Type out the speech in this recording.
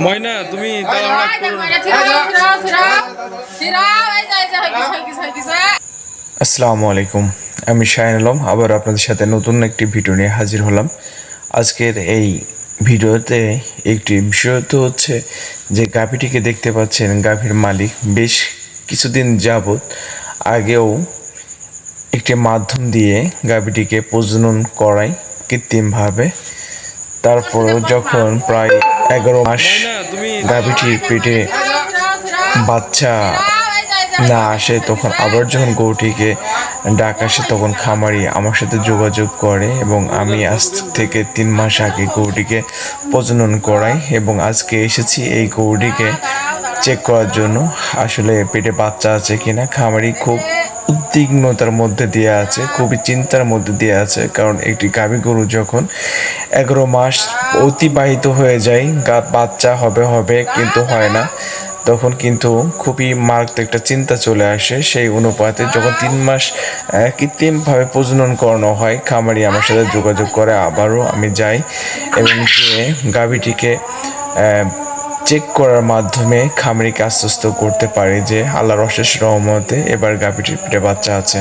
ময়না তুমি আসসালামু আলাইকুম, আমি শাহিন আলম আবার আপনাদের সাথে নতুন একটি ভিডিও নিয়ে হাজির হলাম। আজকের এই ভিডিওতে একটি বিষয় তো হচ্ছে যে গাভীটিকে দেখতে পাচ্ছেন, গাভীর মালিক বেশ কিছুদিন যাবৎ আগেও একটি মাধ্যম দিয়ে গাভীটিকে প্রজনন করায় কৃত্রিমভাবে। তারপরও যখন প্রায় 11 মাস গাভীটির পেটে বাচ্চা না আসে, তখন আবার যখন গরুটিকে ডাক আসে, তখন খামারি আমার সাথে যোগাযোগ করে এবং আমি আজ থেকে 3 মাস আগে গরুটিকে প্রজনন করাই এবং আজকে এসেছি এই গরুটিকে চেক করার জন্য আসলে পেটে বাচ্চা আছে কিনা। খামারি খুব উদ্বিগ্নতার মধ্যে দিয়ে আছে, খুবই চিন্তার মধ্যে দিয়ে আছে, কারণ একটি গাভী গরু যখন 11 মাস অতিবাহিত হয়ে যায়, বাচ্চা হবে কিন্তু হয় না, তখন কিন্তু খুবই মারাত্মক একটা চিন্তা চলে আসে। সেই অনুপাতে যখন 3 মাস কৃত্রিমভাবে প্রজনন করানো হয়, খামারি আমার সাথে যোগাযোগ করে, আবারও আমি যাই এবং যে গাভীটিকে চেক করার মাধ্যমে খামারিকে আশ্বস্ত করতে পারে যে আল্লাহর অশেষ রহমতে এবার গাভীটির পেটে বাচ্চা আছে।